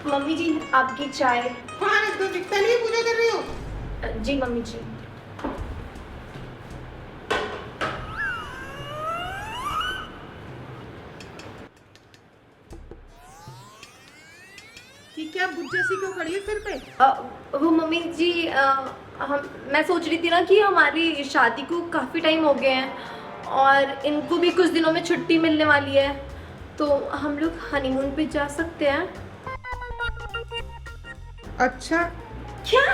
Mummy जी आपकी चाय। हाँ तो दिखता नहीं है, पूजा कर रही हो। जी मम्मी जी। ठीक है, बुढ़ जैसी क्यों खड़ी है सिर पे? वो मम्मी जी मैं सोच रही थी ना कि हमारी शादी को काफ़ी टाइम हो गए हैं और इनको भी कुछ दिनों में छुट्टी मिलने वाली है, तो हम लोग हनीमून पे जा सकते हैं। अच्छा, क्या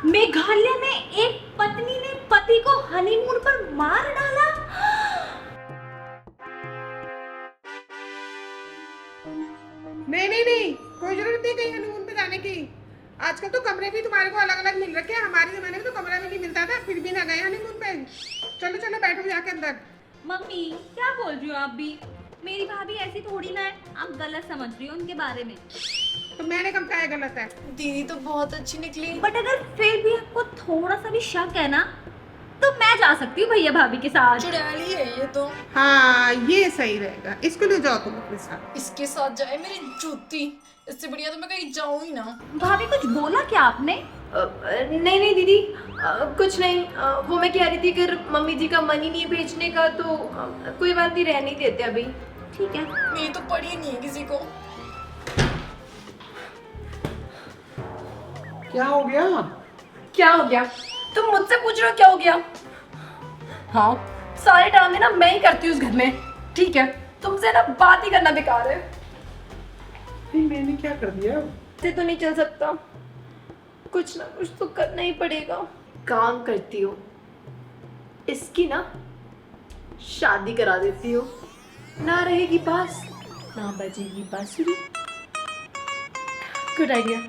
मेघालय में एक पत्नी ने पति को हनीमून पर मार डाला? नहीं नहीं नहीं, कोई जरूरत नहीं कहीं हनीमून पे जाने की। आजकल तो कमरे भी तुम्हारे को अलग अलग मिल रखे हैं। हमारे जमाने में तो कमरा भी नहीं मिलता था, फिर भी ना गए हनीमून पे। चलो चलो बैठो जाके अंदर। मम्मी क्या बोल रही हो आप भी? मेरी भाभी ऐसी थोड़ी ना है, आप गलत समझ रही हो उनके बारे में। तो मैंने कम कहा है गलत है? दीदी तो बहुत अच्छी निकली। बट अगर फिर भी आपको थोड़ा सा भी शक है ना, तो मैं जा सकती हूँ भैया भाभी के साथ। चुड़ैली है ये तो। हाँ ये सही रहेगा, इसको ले जाओ तुम अपने साथ। इसके साथ जाए मेरी जूती, इससे बढ़िया तो मैं कहीं जाऊँ ही ना। भाभी कुछ बोला क्या आपने? नहीं नहीं दीदी, कुछ नहीं। वो मैं कह रही थी अगर मम्मी जी का मन ही नहीं है भेजने का तो कोई बात नहीं, रहने ही देते अभी। ठीक है। मेरी तो पड़ी नहीं है किसी को। क्या हो गया? क्या हो गया? तुम मुझसे पूछ रहे हो क्या हो गया? हाँ, सारे ड्रामे ना मैं ही करती हूँ उस घर में। ठीक है, तुमसे ना बात ही करना बेकार है। मैंने क्या कर दिया? से तो नहीं चल सकता, कुछ ना कुछ तो करना ही पड़ेगा। काम करती हो, इसकी ना शादी करा देती हो, ना रहेगी पास ना बजेगी बांसुरी। Good idea.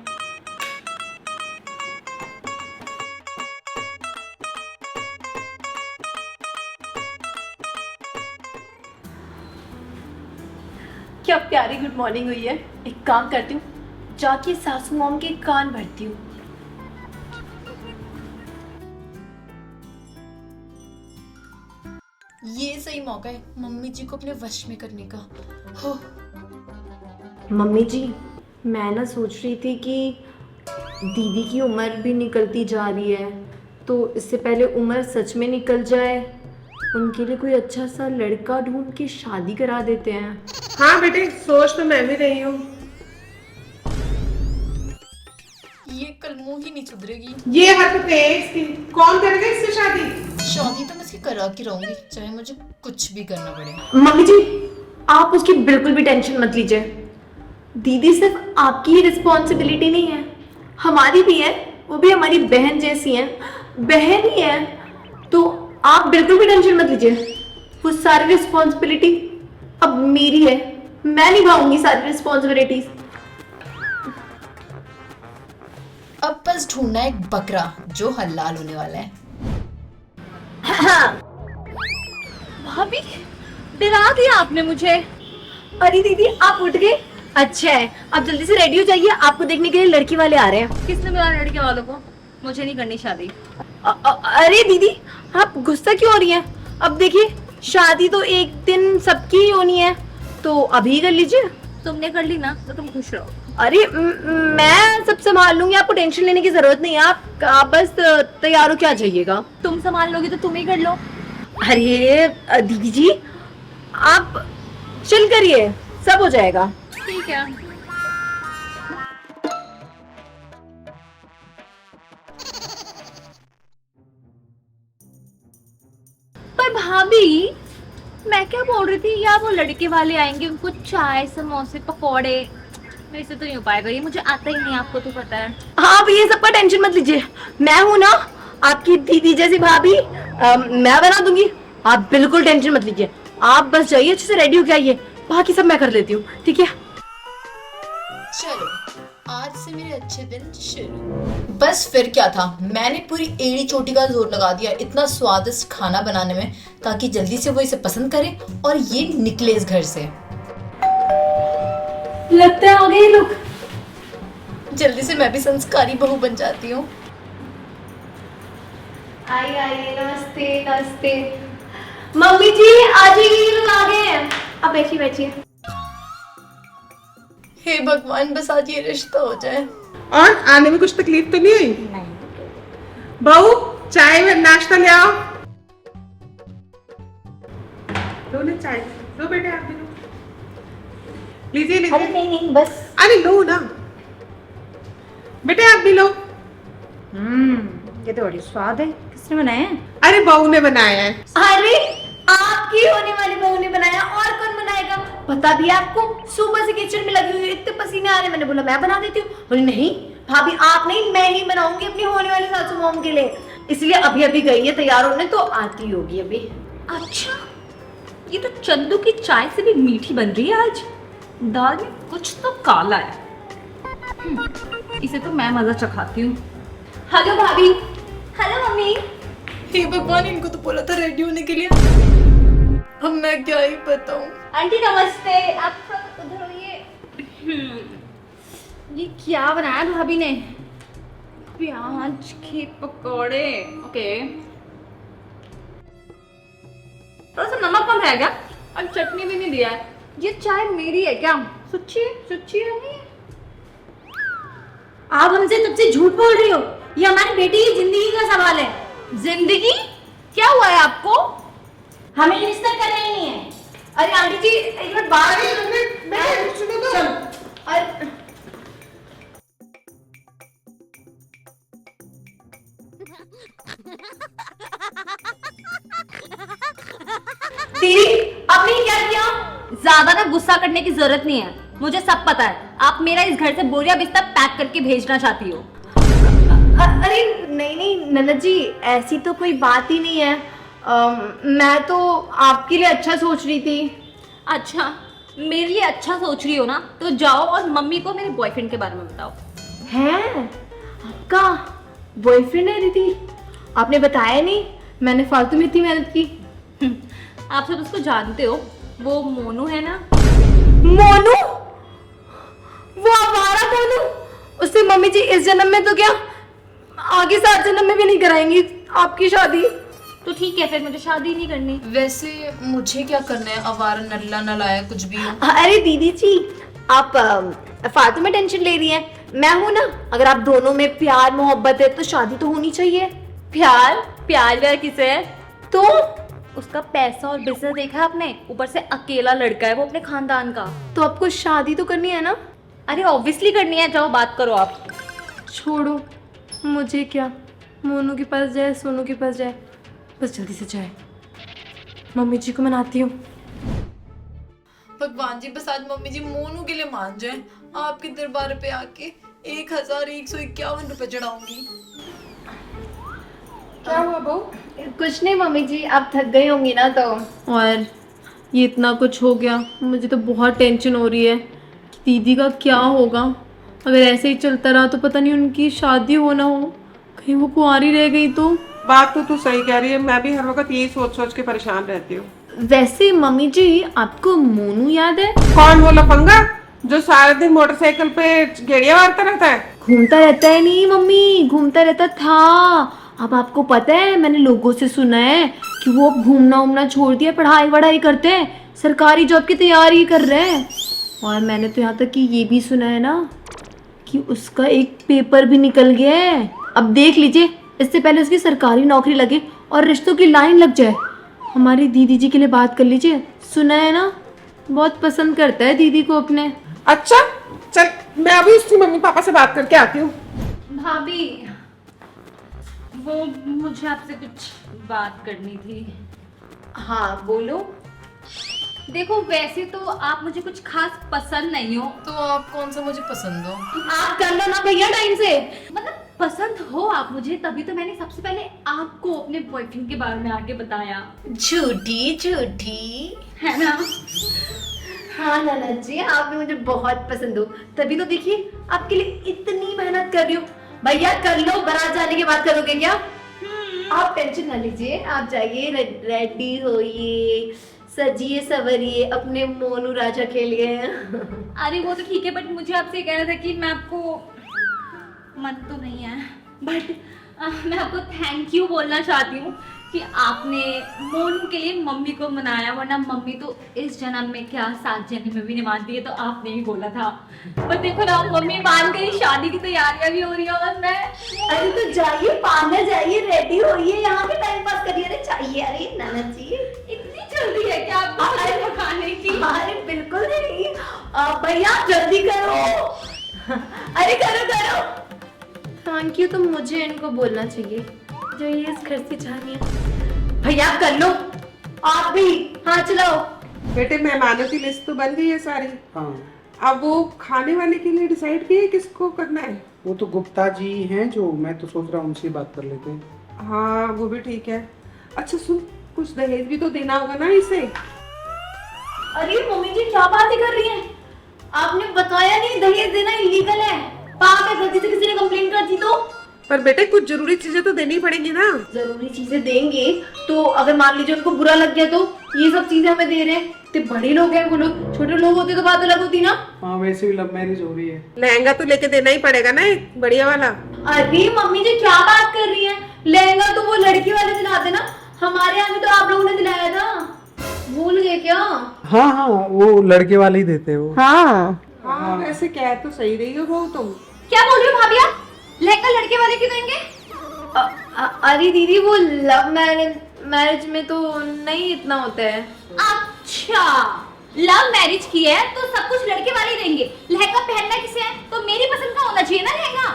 क्या प्यारी गुड मॉर्निंग हुई है। एक काम करती हूँ, जाके सासू मॉम के कान भरती हूँ। ये सही मौका है मम्मी जी को अपने वश में करने का। हो मम्मी जी, मैं ना सोच रही थी कि दीदी की उम्र भी निकलती जा रही है, तो इससे पहले उम्र सच में निकल जाए, उनके लिए कोई अच्छा सा लड़का ढूंढ के शादी करा देते हैं। हाँ बेटे, सोच तो मैं भी रही हूँ। ये कल मुंह ही नहीं सुधरेगी। ये हरकतें इसकी, कौन करेगा इससे शादी? शादी तो मैं इसकी करा के रहूंगी, चाहे मुझे कुछ भी करना पड़े। मम्मी जी, आप उसकी बिल्कुल भी टेंशन मत लीजिए। दीदी सिर्फ आपकी ही रिस्पॉन्सिबिलिटी नहीं है, हमारी भी है। वो भी हमारी बहन जैसी है, बहन ही है। तो आप बिल्कुल भी टेंशन मत लीजिए, वो सारी रिस्पॉन्सिबिलिटी अब मेरी है। मैं निभाऊंगी सारी रिस्पॉन्सिबिलिटीज। अब बस ढूंढना एक बकरा जो हलाल होने वाला है। भाभी डरा दिया आपने मुझे। अरे दीदी आप उठ गए? अच्छा है, अब जल्दी से रेडी हो जाइए, आपको देखने के लिए लड़की वाले आ रहे हैं। किसने बुलाया लड़के वालों को? मुझे नहीं करनी शादी। अरे दीदी आप गुस्सा क्यों हो रही हैं? अब देखिए, शादी तो एक दिन सबकी ही होनी है, तो अभी कर लीजिए। तुमने कर ली ना तो तुम खुश रहो। अरे मैं सब संभाल लूंगी, आपको टेंशन लेने की जरूरत नहीं है। आप बस तैयार हो क्या जाइएगा। तुम संभाल लोगी तो तुम ही कर लो। अरे दीदी जी आप चिल करिए, सब हो जाएगा। ठीक है। पर भाभी मैं क्या बोल रही थी, या वो लड़के वाले आएंगे, उनको चाय समोसे पकौड़े, मेरे से तो नहीं हो पाएगा, ये मुझे आता ही नहीं, आपको तो पता है। हाँ आप ये सबका टेंशन मत लीजिए, मैं हूं ना आपकी दीदी जैसी भाभी, मैं बना दूंगी। आप बिल्कुल टेंशन मत लीजिए, आप बस जाइए, अच्छे से रेडी हो के आइए, बाकी सब मैं कर लेती हूँ। ठीक है, चलो आज से मेरे अच्छे दिन शुरू। बस फिर क्या था, मैंने पूरी एड़ी चोटी का जोर लगा दिया इतना स्वादिष्ट खाना बनाने में, ताकि जल्दी से वो इसे पसंद करे और ये निकले इस घर से। लगता है आ गए लोग, जल्दी से मैं भी संस्कारी बहू बन जाती हूँ। आइए आइए, नमस्ते नमस्ते। मम्मी जी आ जाइए, ये लोग आ गए हैं। अब बैठिए बैठिए। हे भगवान, बस आज ये रिश्ता हो जाए। और आने में कुछ तकलीफ तो नहीं हुई? नहीं। बहू, चाय में नाश्ता ले आओ। लो ना चाय, लो बेटे आप भी लो। लीजिए लीजिए। अरे नहीं बस। अरे लो ना बेटे, आप भी लो। ये तो बड़ी स्वाद है। किसने बनाया है? अरे बहू ने बनाया है। अरे आपकी होने वाली बहू ने बनाया, और कौन बनाएगा? पता भी है आपको, सुबह से किचन में लगी हुई, इतने पसीने आ रहे, मैंने बोला मैं बना देती हूँ। बोली नहीं भाभी आप नहीं, मैं ही बनाऊंगी अपनी होने वाली सासू मॉम के लिए। इसलिए अभी अभी गई है तैयार होने, तो आती होगी अभी। अच्छा, ये तो चंदू की चाय से भी मीठी बन रही है आज। दाल में कुछ तो काला है। इसे तो मैं मजा चखाती हूँ। हेलो भाभी। Hello mummy. हे भगवान, इनको तो बोला था रेडी होने के लिए, अब मैं क्या ही बताऊं। आंटी नमस्ते। आप थोड़ा उधर होइए। ये क्या बनाया भाभी ने? प्याज के पकौड़े। ओके, थोड़ा सा नमक कम है क्या? और चटनी भी नहीं दिया है। ये चाय मेरी है क्या? सच्ची सच्ची है नहीं? आप हमसे तब से झूठ बोल रही हो, ये हमारी बेटी की जिंदगी का सवाल है। जिंदगी? क्या हुआ है आपको? हमें रिश्ता करना ही नहीं है। अरे आंटी जी एक मिनट बाहर बेटे सुनो तो। अरे दीदी आपने ये क्या किया? ज्यादा ना गुस्सा करने की जरूरत नहीं है, मुझे सब पता है। आप मेरा इस घर से बोरिया बिस्तर पैक करके भेजना चाहती हो। अरे नहीं नहीं ननद जी, ऐसी तो कोई बात ही नहीं है। मैं तो आपके लिए अच्छा सोच रही थी। अच्छा, मेरे लिए अच्छा सोच रही हो ना, तो जाओ और मम्मी को मेरे बॉयफ्रेंड के बारे में बताओ। हैं? आपका बॉयफ्रेंड है दीदी? आपने बताया नहीं, मैंने फालतू में इतनी मेहनत की। आप सब उसको जानते हो, वो मोनू है ना। मोनू? वो आवारा मोनू? उससे मम्मी जी इस जन्म में तो क्या, आगे 7 जन्म में भी नहीं कराएंगी आपकी शादी। तो ठीक है, फिर मुझे शादी नहीं करनी। वैसे मुझे क्या करना है, आवारा नल्ला नलाया कुछ भी हो। अरे दीदी जी, आप फालतू में टेंशन ले रही हैं। मैं हूं ना, अगर आप दोनों में प्यार मोहब्बत है तो शादी तो होनी चाहिए। प्यार प्यार व्यार किसे है? तो उसका पैसा और बिजनेस देखा आपने, ऊपर से अकेला लड़का है वो अपने खानदान का। तो आपको शादी तो करनी है ना? अरे ऑब्वियसली करनी है, जाओ बात करो आप। छोड़ो, मुझे क्या, मोनू के पास जाए सोनू के पास जाए, बस जल्दी से जाए। मम्मी जी को मनाती हूँ। भगवान जी, बस आज मम्मी जी मोनू के लिए मान जाए। आपके दरबार पे आके 1151 रुपए चढ़ाऊंगी। क्या हुआ बहू? कुछ नहीं मम्मी जी, आप थक गई होंगी ना तो। और ये इतना कुछ हो गया, मुझे तो बहुत टेंशन हो रही है कि दीदी का क्या होगा। अगर ऐसे ही चलता रहा तो पता नहीं उनकी शादी हो ना हो, कहीं वो कुंवारी रह गई तो। बात तो तू सही कह रही है, मैं भी हर वक्त यही सोच सोच के परेशान रहती हूँ। वैसे मम्मी जी, आपको मोनू याद है? कौन वो लफंगा जो सारे दिन मोटरसाइकिल पे गेड़िया मारता रहता है? घूमता रहता है नहीं मम्मी, घूमता रहता था। अब आपको पता है, मैंने लोगों से सुना है कि वो अब घूमना उमना छोड़ दिया, पढ़ाई वढ़ाई करते हैं, सरकारी जॉब की तैयारी कर रहे हैं। और मैंने तो यहाँ तक कि ये भी सुना है ना कि उसका एक पेपर भी निकल गया है। अब देख लीजिए, इससे पहले उसकी सरकारी नौकरी लगे और रिश्तों की लाइन लग जाए। हमारी दीदी जी के लिए बात कर लीजिए, सुना है ना, बहुत पसंद करता है दीदी को अपने। अच्छा चल, मैं अभी उसकी मम्मी पापा से बात करके आती हूँ। भाभी, वो मुझे आपसे कुछ बात करनी थी। हाँ बोलो। देखो, वैसे तो आप मुझे कुछ खास पसंद नहीं हो। तो आप कौन सा मुझे पसंद हो? आप कर लो ना भैया टाइम से। मतलब पसंद हो आप मुझे, तभी तो मैंने सबसे पहले आपको अपने बॉयफ्रेंड के बारे में आके बताया। झूठी झूठी है ना? हाँ नाना जी, आप भी मुझे बहुत पसंद हो, तभी तो देखिए आपके लिए इतनी मेहनत कर रही हूँ। भैया कर लो, बारात जाने के बाद करोगे क्या? आप टेंशन ना लीजिए, आप जाइए रेडी होइए, सजिए सवरिए अपने मोनू राजा के लिए। अरे वो तो ठीक है, बट मुझे आपसे कहना था कि मैं आपको, मन तो नहीं है, बट मैं आपको थैंक यू बोलना चाहती हूँ कि आपने मोनू के लिए मम्मी को मनाया, वरना मम्मी तो इस जन्म में क्या 7 जन्म में भी नहीं मानती है, तो आपने ही बोला था। पर देखो ना, मम्मी मान गई, शादी की तैयारियां भी हो रही है और मैं। अरे तो जाइए, पार्लर जाइए, रेडी होइए, यहाँ के टाइम पास करिए। अरे चाहिए, अरे ननद जी इतनी जल्दी है क्या आपको मुझे खाने की? अरे बिल्कुल नहीं, भैया जल्दी करो। अरे करो करो। थैंक यू तो मुझे इनको बोलना चाहिए जो ये इस घर से जा रही है। भैया आप कर लो, आप भी। हाँ चलाओ। बेटे मेहमानों की लिस्ट तो बन गई है सारी। हाँ, अब वो खाने वाने के लिए डिसाइड किए किसको करना है? वो तो गुप्ता जी हैं, जो मैं तो सोच रहा हूँ उनसे बात कर लेते हैं। हाँ वो भी ठीक है। अच्छा सुन, कुछ दहेज भी तो देना होगा ना इसे। अरे मम्मी जी क्या बातें कर रही हैं? आपने बताया नहीं दहेज देना इलीगल है। पाप है, गलती से किसी ने कंप्लेंट कर दी तो? पर बेटे कुछ जरूरी चीजें तो देनी पड़ेंगी ना। जरूरी चीजें देंगे तो अगर मान लीजिए उनको बुरा लग गया तो ये सब चीजें हमें दे रहे हैं। तो बड़े लोग हैं वो लोग, छोटे लोग होते तो बात अलग होती ना। हाँ, वैसे भी लव मैरिज हो रही है। लहंगा तो लेके देना ही पड़ेगा ना, एक बढ़िया वाला। अरे मम्मी जी क्या बात कर रही हैं? लहंगा तो वो लड़की वाले दिलाते ना, हमारे यहाँ में तो आप लोगों ने दिलाया था, भूल गए क्या? हाँ हाँ, वो लड़के वाले ही देते हैं वो। हाँ वैसे कह तो सही रही हो वो तुम। क्या बोल रही हो भाभी आप? लहंगा लड़के वाले क्यों देंगे? अरे दीदी वो लव मैरिज में तो नहीं इतना होता है। अच्छा, लव मैरिज की है तो सब कुछ लड़के वाले ही देंगे। लहंगा पहनना किसे है? तो मेरी पसंद का होना चाहिए ना लहंगा।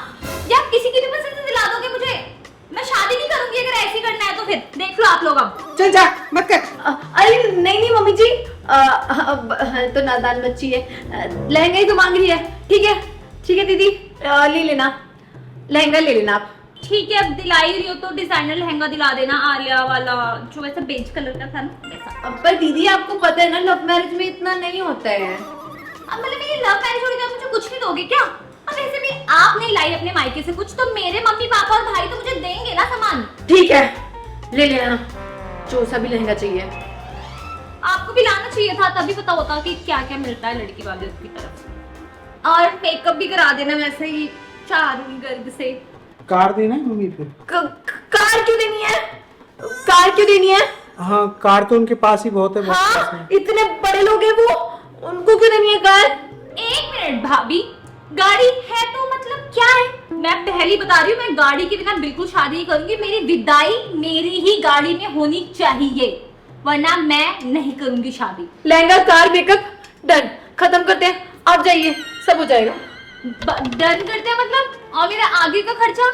या किसी की भी पसंद से दिला दोगे मुझे? मैं शादी नहीं करूंगी अगर ऐसे करना है तो। फिर देख लो आप लोग, अब चल जा, मत कर। अरे नहीं मम्मी जी, तो नादान बच्ची है, लहंगा ही तो मांग रही है। ठीक है दीदी, ले लेना, लहंगा ले लेना आप। ठीक है, अब दिला ही रही हो तो डिजाइनर लहंगा दिला देना, आलिया वाला, जो वैसे बेज कलर का था ना वैसा। पर दीदी आपको पता है ना लव मैरिज में इतना नहीं होता है। अब मतलब मेरी लव मैरिज हो रही है, मुझे कुछ नहीं दोगे क्या? अब वैसे भी आप नहीं लाई अपने मायके से कुछ, तो मेरे मम्मी पापा और भाई तो मुझे देंगे ना सामान। ठीक है ले लेना, जो सा भी लहंगा चाहिए। आपको भी लाना चाहिए था, तभी पता होता कि क्या क्या मिलता है लड़की वाले की तरफ। और मेकअप भी करा देना वैसे ही चारों गर्द से। कार देना है मम्मी फिर? कार क्यों देनी है? कार क्यों देनी है? हाँ, कार तो उनके पास ही बहुत है, बहुत पास हाँ है। इतने बड़े लोग हैं वो, उनको क्यों देनी है कार? एक मिनट भाभी, गाड़ी है तो मतलब क्या है? मैं पहली बता रही हूँ, मैं गाड़ी के बिना बिल्कुल शादी नहीं करूंगी। मेरी विदाई मेरी ही गाड़ी में होनी चाहिए, वरना मैं नहीं करूंगी शादी। लहंगा कार मेकअप डन, खत्म करते हैं, आप जाइए, सब हो जाएगा। डन करते हैं मतलब? और मेरा आगे का खर्चा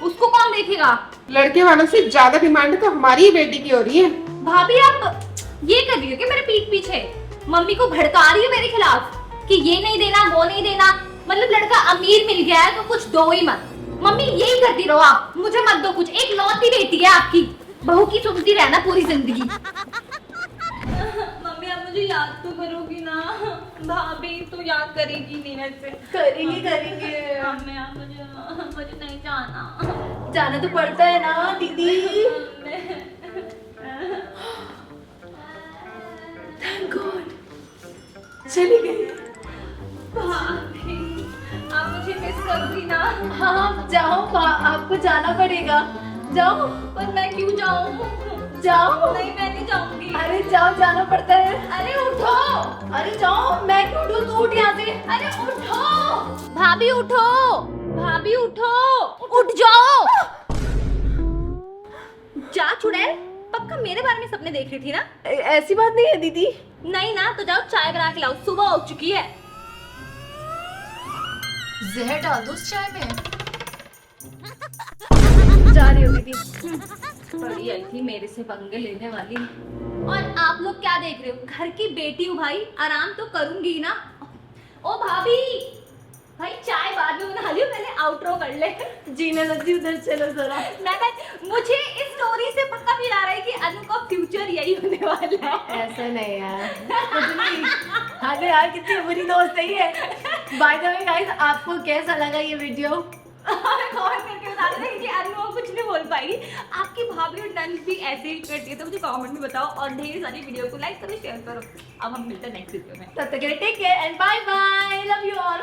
उसको कौन देखेगा? लड़के वालों से ज्यादा डिमांड तो हमारी ही बेटी की हो रही है। भाभी आप ये कर रही हो कि मेरे पीठ पीछे मम्मी को भड़का रही हो मेरे खिलाफ कि ये नहीं देना वो नहीं देना? मतलब लड़का अमीर मिल गया है तो कुछ दो ही मत। मम्मी यही करती रहो आप, मुझे मत दो कुछ। एक लौती बेटी है आपकी, बहू की सुनती रहना पूरी जिंदगी। मम्मी आप मुझे याद तो करोगी ना? भाभी तो याद करेगी नहीं वैसे। करेंगे मम्मी आप मुझे नहीं जाना। जाना तो पड़ता है ना दीदी। थैंक गॉड चली गई। भाभी आप मुझे मिस करोगी ना? हाँ जाओ, आपको जाना पड़ेगा, जाओ। पर मैं क्यों जाऊँ? जाओ। नहीं मैं नहीं जाऊंगी। अरे जाओ, जाना पड़ता है। अरे उठो। अरे जाओ, मैं क्यों उठूं? तू उठ यहाँ से। अरे उठो भाभी, उठो भाभी, उठो, उठ जाओ। जा चुड़ैल, पक्का मेरे बारे में सपने देख रही थी ना? ऐसी बात नहीं है दीदी। नहीं ना, तो जाओ चाय बना के लाओ, सुबह हो चुकी है। जहर डाल दो उस चाय में। जा रही हो दीदी। बड़ी आई थी मेरे से पंगे लेने वाली। और आप लोग क्या देख रहे हो? घर की बेटी हूँ भाई, आराम तो करूंगी ना। ओ भाभी, भाई चाय बाद में बना लियो, पहले आउटरो कर ले। जीने लगी, उधर चलो जरा। मुझे इस स्टोरी से पक्का फील आ रहा है कि अनु का फ्यूचर यही होने वाला है। ऐसा नहीं यार, कुछ नहीं। अरे यार कितनी बुरी दोस्त है ये। बाय द वे गाइस, आपको कैसा लगा ये वीडियो? कमेंट करके बता देना कि अनु कुछ नहीं बोल पाई। आपकी भाभी और नंद भी ऐसे ही करती है तो मुझे कमेंट में बताओ, और ढेर सारी वीडियो को लाइक करो, शेयर करो। अब हम मिलते हैं नेक्स्ट वीडियो में। तब तक के लिए take care and bye bye, love you all.